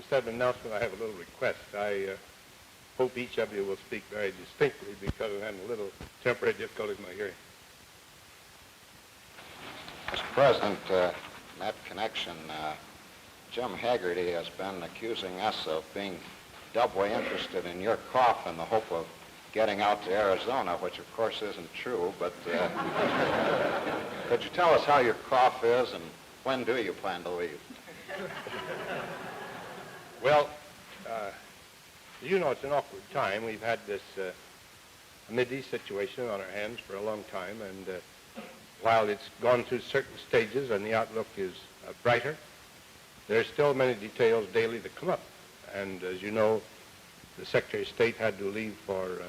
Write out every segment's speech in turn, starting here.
instead of an announcement, I have a little request. I hope each of you will speak very distinctly because I'm having a little temporary difficulty with my hearing. Mr. President, in that connection, Jim Haggerty has been accusing us of being doubly interested in your cough in the hope of getting out to Arizona, which of course isn't true, but could you tell us how your cough is and when do you plan to leave? Well, you know, it's an awkward time. We've had this Mideast situation on our hands for a long time, and while it's gone through certain stages and the outlook is brighter, there are still many details daily that come up. And as you know, the Secretary of State had to leave for...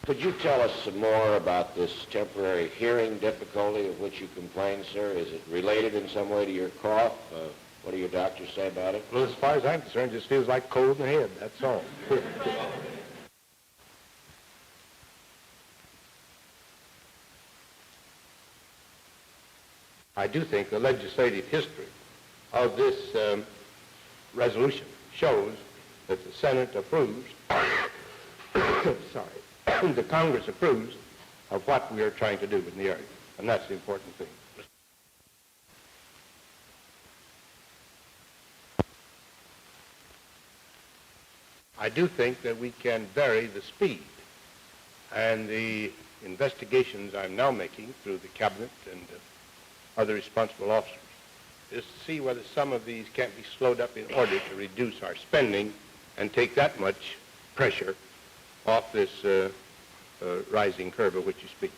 Could you tell us some more about this temporary hearing difficulty of which you complain, sir? Is it related in some way to your cough? What do your doctors say about it? Well, as far as I'm concerned, it just feels like cold in the head, that's all. I do think the legislative history of this resolution shows that the Senate approves, the Congress approves of what we are trying to do in the area, and that's the important thing. I do think that we can vary the speed, and the investigations I'm now making through the Cabinet and other responsible officers is to see whether some of these can't be slowed up in order to reduce our spending and take that much pressure off this rising curve of which you speak.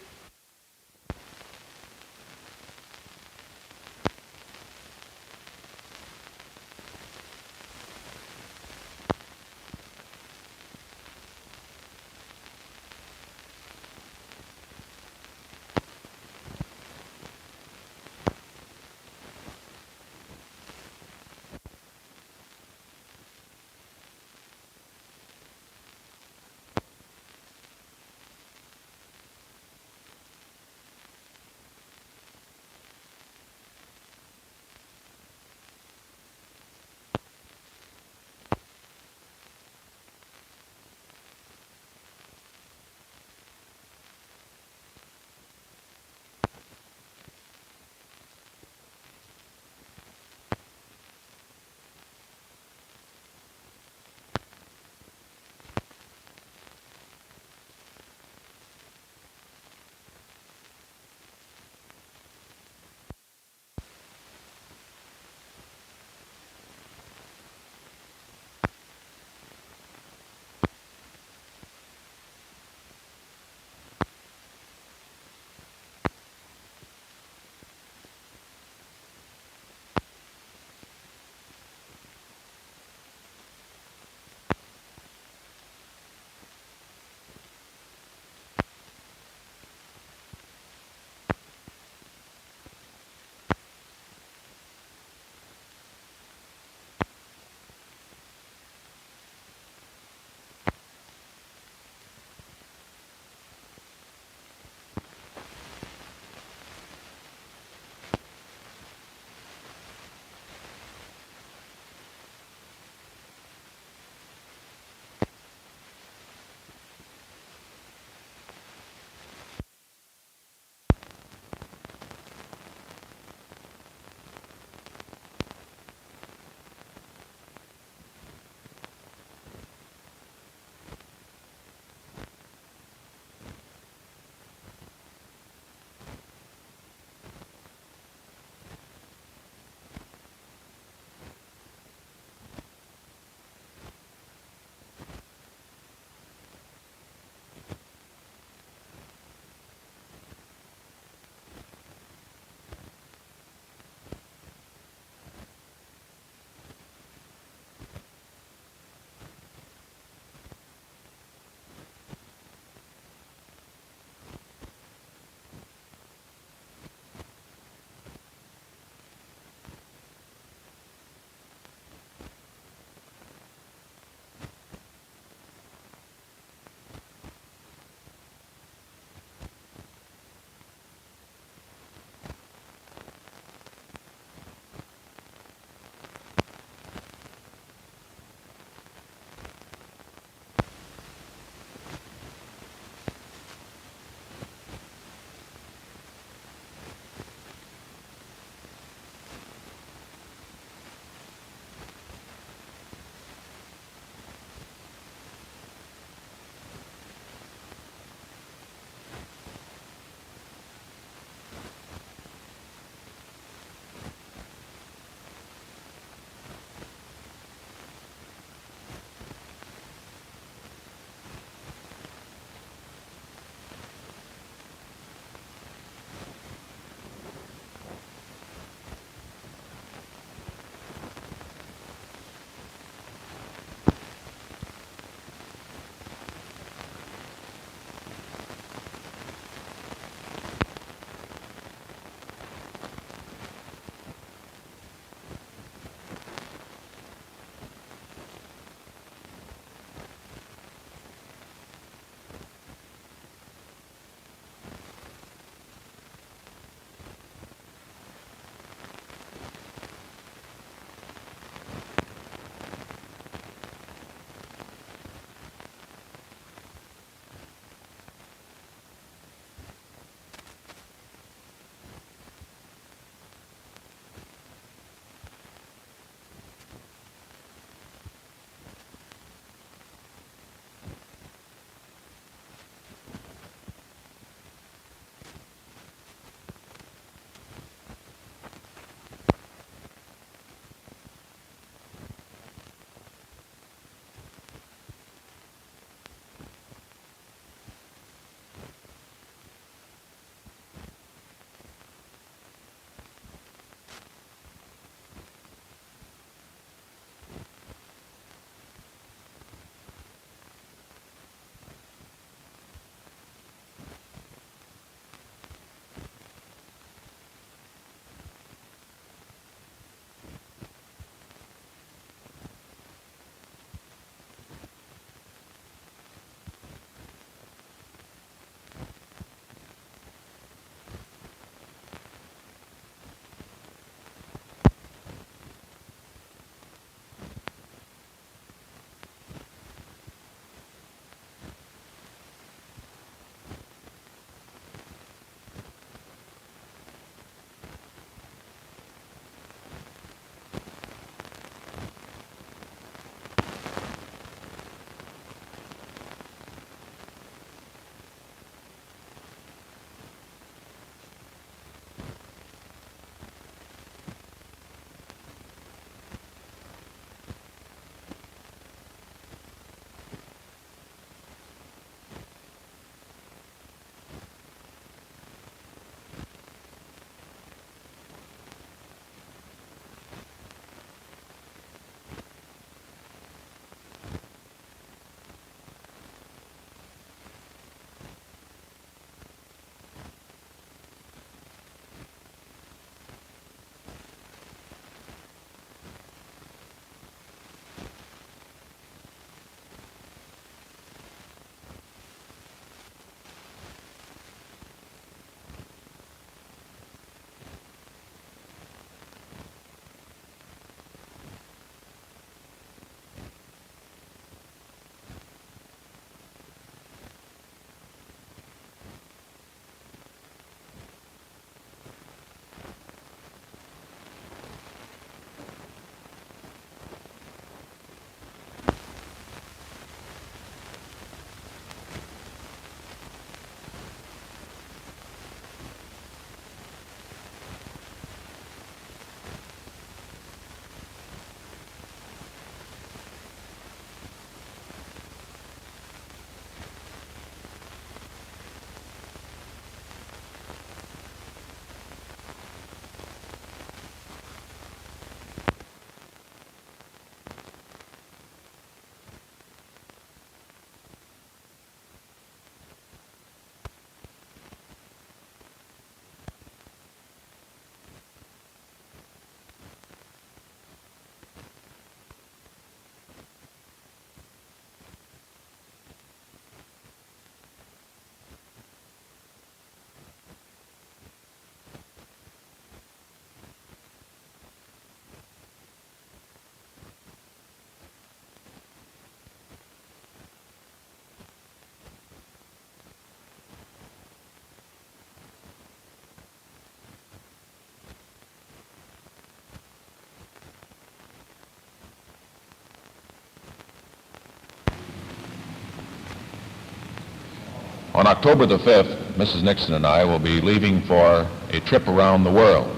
On October the 5th, Mrs. Nixon and I will be leaving for a trip around the world.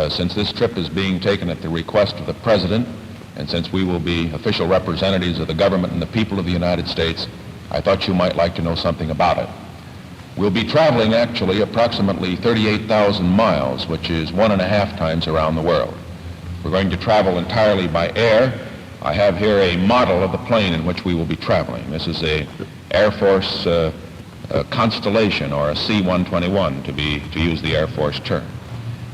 Since this trip is being taken at the request of the President, and since we will be official representatives of the government and the people of the United States, I thought you might like to know something about it. We'll be traveling actually approximately 38,000 miles, which is 1.5 times around the world. We're going to travel entirely by air. I have here a model of the plane in which we will be traveling. This is a Air Force Constellation, or a C-121, to use the Air Force term.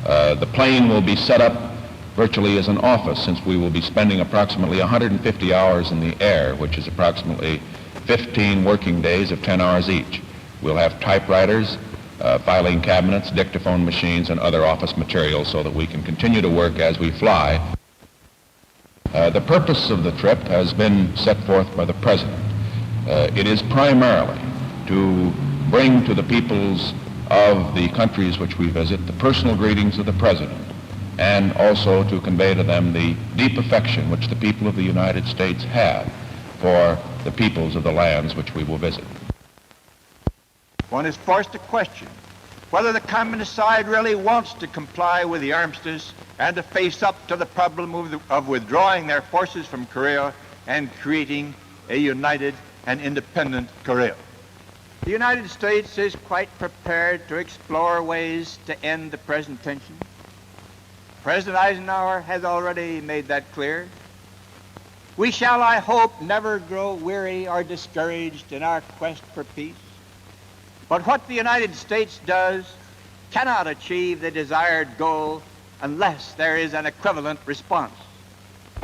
The plane will be set up virtually as an office, since we will be spending approximately 150 hours in the air, which is approximately 15 working days of 10 hours each. We'll have typewriters, filing cabinets, dictaphone machines, and other office materials so that we can continue to work as we fly. The purpose of the trip has been set forth by the President. It is primarily to bring to the peoples of the countries which we visit the personal greetings of the President, and also to convey to them the deep affection which the people of the United States have for the peoples of the lands which we will visit. One is forced to question whether the communist side really wants to comply with the armistice and to face up to the problem of withdrawing their forces from Korea and creating a united and independent Korea. The United States is quite prepared to explore ways to end the present tension. President Eisenhower has already made that clear. We shall, I hope, never grow weary or discouraged in our quest for peace. But what the United States does cannot achieve the desired goal unless there is an equivalent response.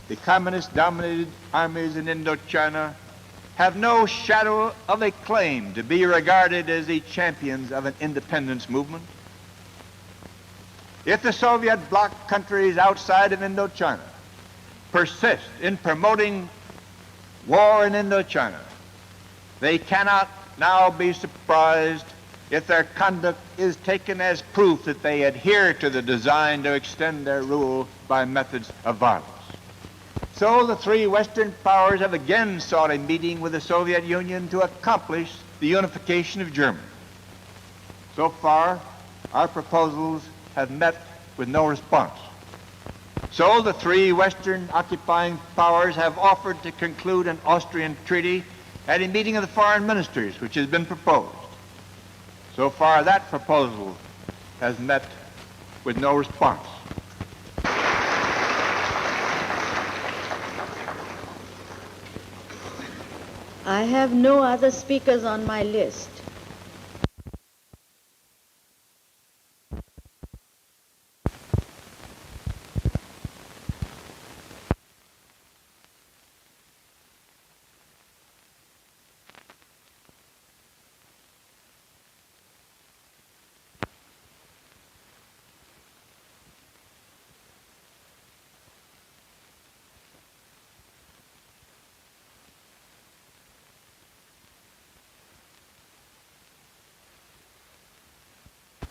The communist-dominated armies in Indochina have no shadow of a claim to be regarded as the champions of an independence movement. If the Soviet bloc countries outside of Indochina persist in promoting war in Indochina, they cannot now be surprised if their conduct is taken as proof that they adhere to the design to extend their rule by methods of violence. So the three Western powers have again sought a meeting with the Soviet Union to accomplish the unification of Germany. So far, our proposals have met with no response. So the three Western occupying powers have offered to conclude an Austrian treaty at a meeting of the foreign ministers, which has been proposed. So far, that proposal has met with no response. I have no other speakers on my list.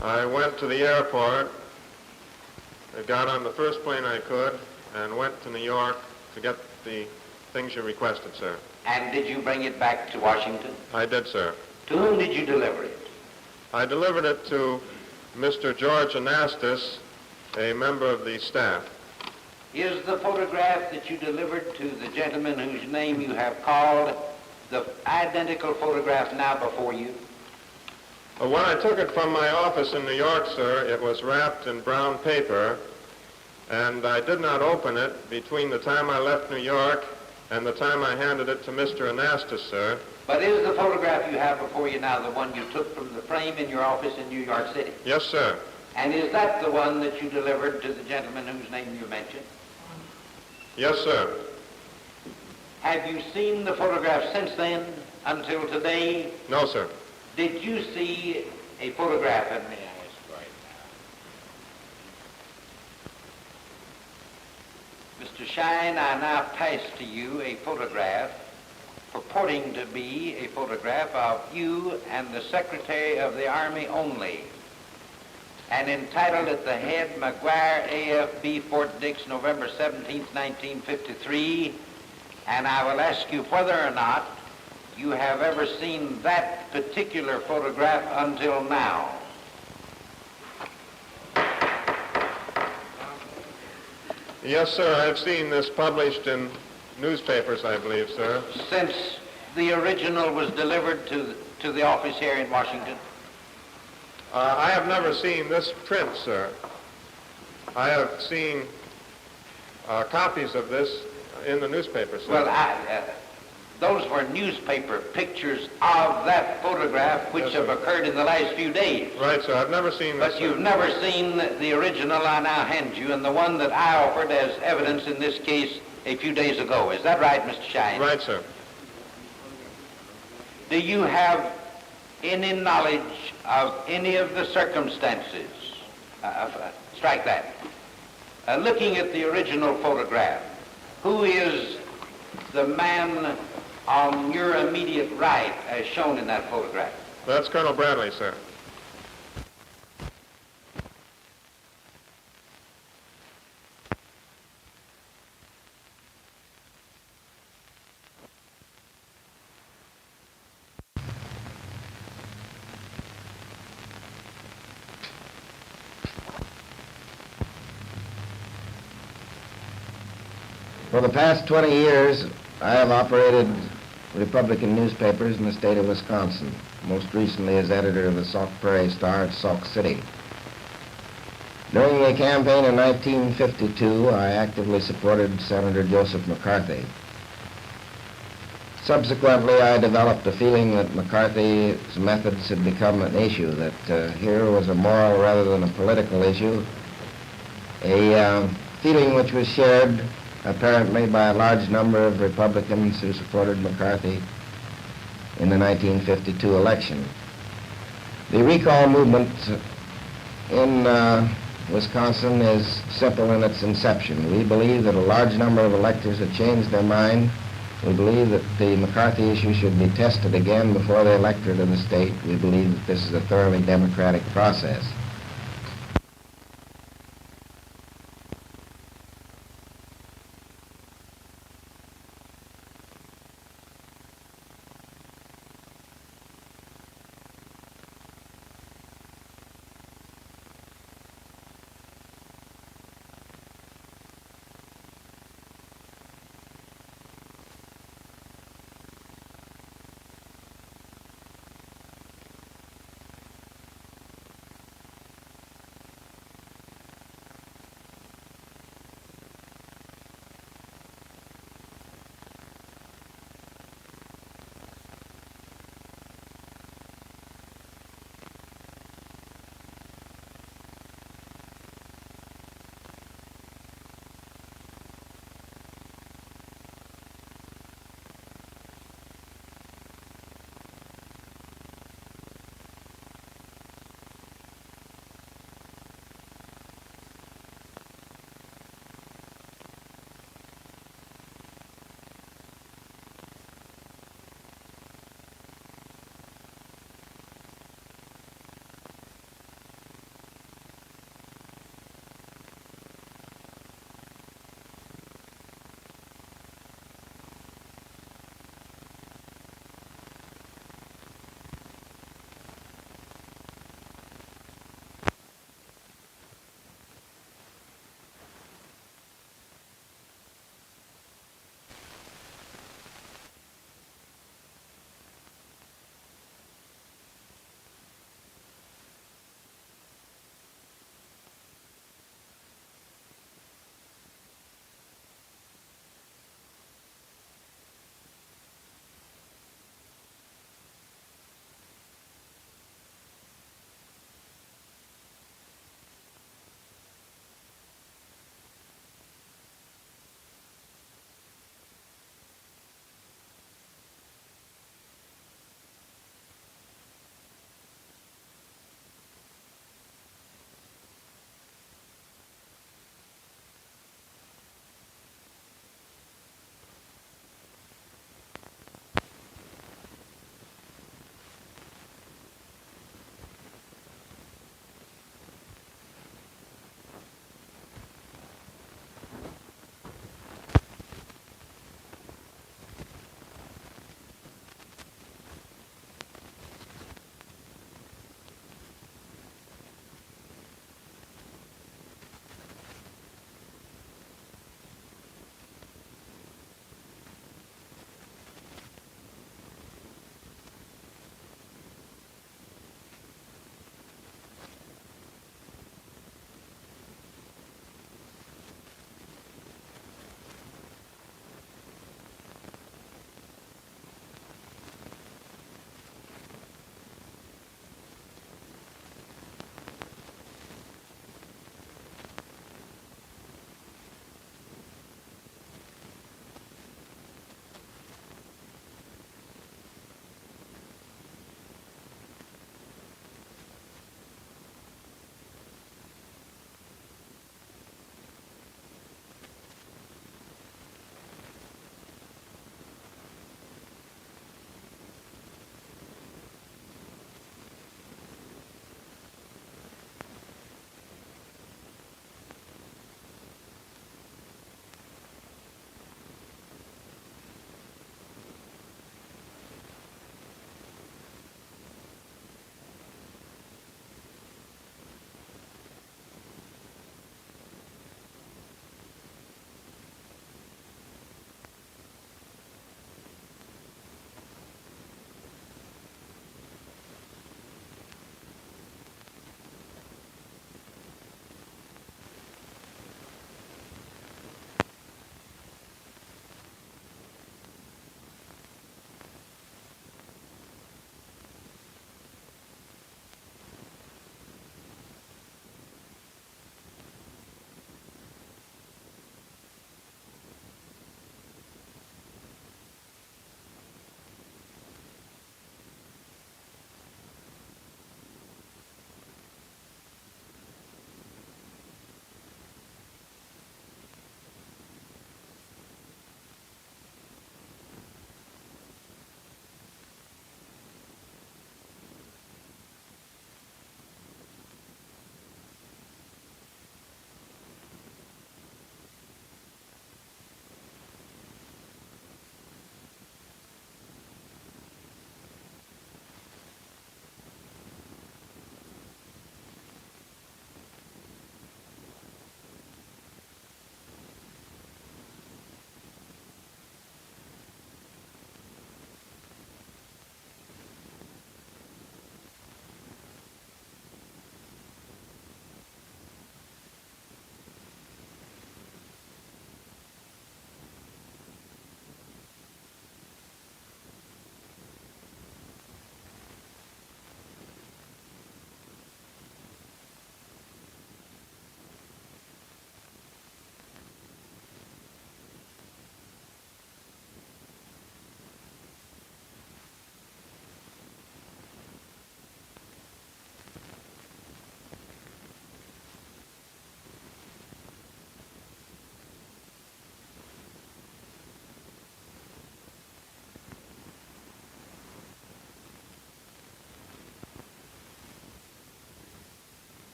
I went to the airport, I got on the first plane I could, and went to New York to get the things you requested, sir. And did you bring it back to Washington? I did, sir. To whom did you deliver it? I delivered it to Mr. George Anastas, a member of the staff. Is the photograph that you delivered to the gentleman whose name you have called the identical photograph now before you? Well, when I took it from my office in New York, sir, it was wrapped in brown paper, and I did not open it between the time I left New York and the time I handed it to Mr. Anastas, sir. But is the photograph you have before you now the one you took from the frame in your office in New York City? Yes, sir. And is that the one that you delivered to the gentleman whose name you mentioned? Yes, sir. Have you seen the photograph since then, until today? No, sir. Did you see a photograph of me? I ask right now. Mr. Shine, I now pass to you a photograph purporting to be a photograph of you and the Secretary of the Army only, and entitled at the head, McGuire, AFB, Fort Dix, November 17, 1953, and I will ask you whether or not you have ever seen that particular photograph until now? Yes, sir. I've seen this published in newspapers, I believe, sir. Since the original was delivered to the office here in Washington? I have never seen this print, sir. I have seen copies of this in the newspaper, sir. Well, those were newspaper pictures of that photograph which Yes, have sir. occurred in the last few days. Right, sir. I've never seen this. But you've sir. never seen the original I now hand you, and the one that I offered as evidence in this case a few days ago. Is that right, Mr. Shine? Right, sir. Do you have any knowledge of any of the circumstances? Strike that. Looking at the original photograph, who is the man on your immediate right as shown in that photograph? That's Colonel Bradley, sir. For the past 20 years, I have operated Republican newspapers in the state of Wisconsin, most recently as editor of the Sauk Prairie Star at Sauk City. During the campaign in 1952, I actively supported Senator Joseph McCarthy. Subsequently, I developed a feeling that McCarthy's methods had become an issue, that here was a moral rather than a political issue, a feeling which was shared apparently by a large number of Republicans who supported McCarthy in the 1952 election. The recall movement in Wisconsin is simple in its inception. We believe that a large number of electors have changed their mind. We believe that the McCarthy issue should be tested again before the electorate of the state. We believe that this is a thoroughly democratic process.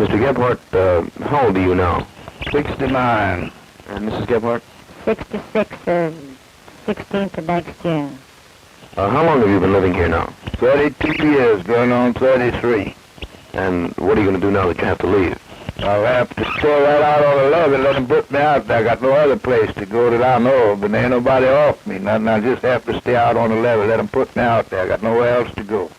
Mr. Gebhardt, how old are you now? 69. And Mrs. Gebhardt? 66, 16th of next year. How long have you been living here now? 32 years, going on 33. And what are you going to do now that you have to leave? I'll have to stay right out on the levee and let them put me out there. I got no other place to go that I know of, and there ain't nobody off me. Nothing. I just have to stay out on the levee, let them put me out there. I got nowhere else to go.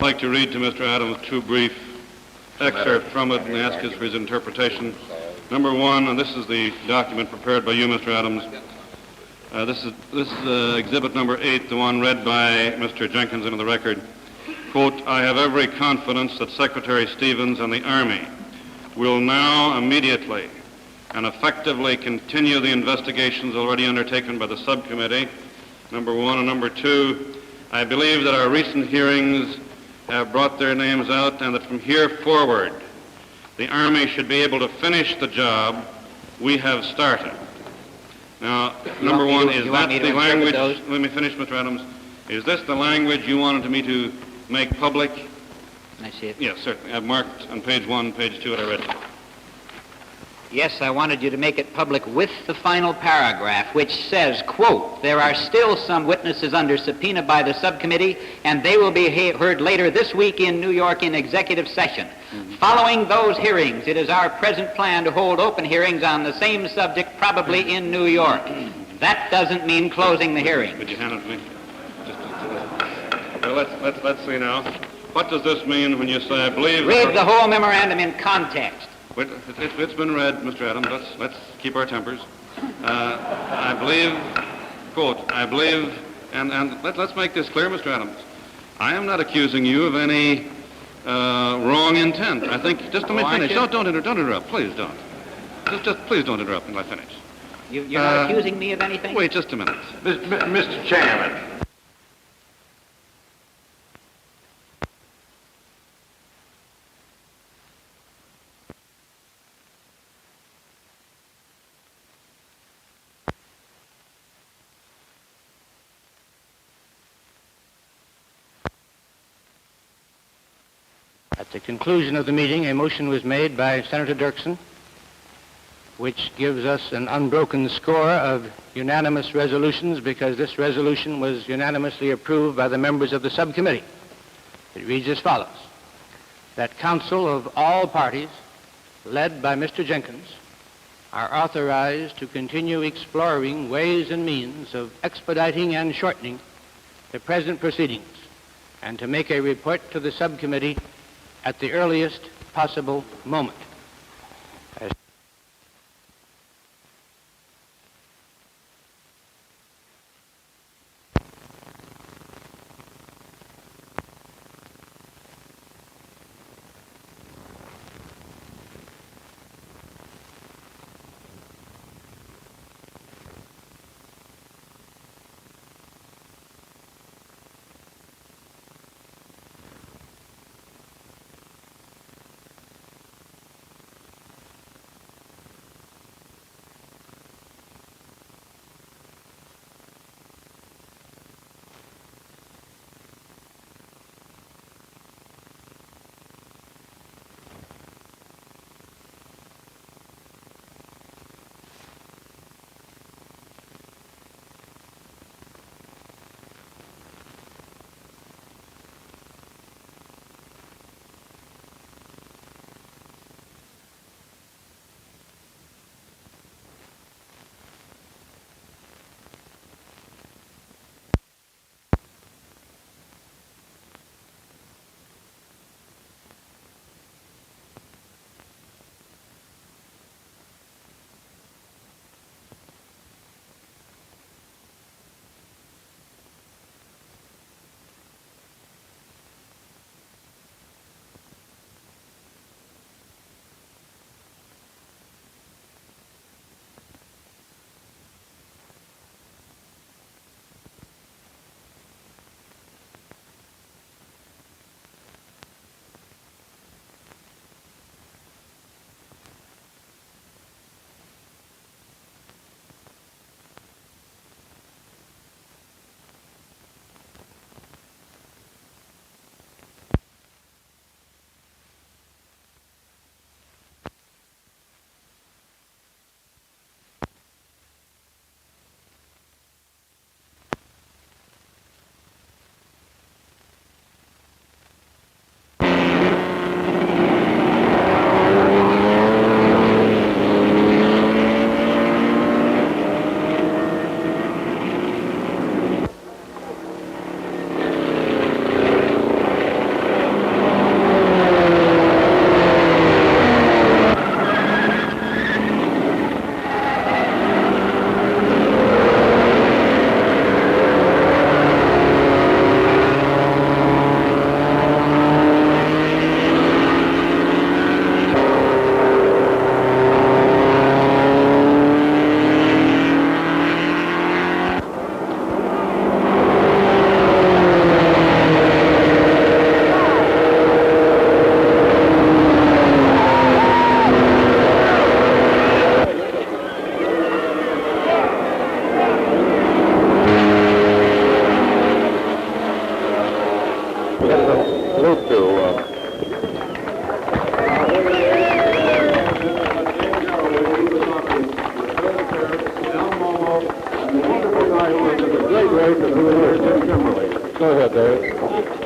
I'd like to read to Mr. Adams two brief excerpts from it and ask his for his interpretation. Number one, and this is the document prepared by you, Mr. Adams. This is exhibit number 8, the one read by Mr. Jenkins into the record. Quote, I have every confidence that Secretary Stevens and the Army will now immediately and effectively continue the investigations already undertaken by the subcommittee, number one. And number two, I believe that our recent hearings have brought their names out, and that from here forward, the Army should be able to finish the job we have started. Now, number one, is that the language, let me finish, Mr. Adams, is this the language you wanted me to make public? Can I see it? Yes, certainly. I've marked on page 1, page 2, what I read. Yes, I wanted you to make it public with the final paragraph, which says, quote, there are still some witnesses under subpoena by the subcommittee, and they will be heard later this week in New York in executive session. Following those hearings, it is our present plan to hold open hearings on the same subject, probably in New York. That doesn't mean closing the hearing. Could you hand it to me? Well, let's see now. What does this mean when you say, I believe... Read the whole memorandum in context. Wait, it's been read, Mr. Adams. Let's keep our tempers. I believe, quote, I believe, and let's make this clear, Mr. Adams. I am not accusing you of any wrong intent. I think, just let me finish. Don't interrupt. Please don't. Just please don't interrupt until I finish. You're not accusing me of anything? Wait just a minute. Mr. Chairman. At the conclusion of the meeting, a motion was made by Senator Dirksen, which gives us an unbroken score of unanimous resolutions because this resolution was unanimously approved by the members of the subcommittee. It reads as follows, that counsel of all parties, led by Mr. Jenkins, are authorized to continue exploring ways and means of expediting and shortening the present proceedings and to make a report to the subcommittee at the earliest possible moment. Go ahead, Dave.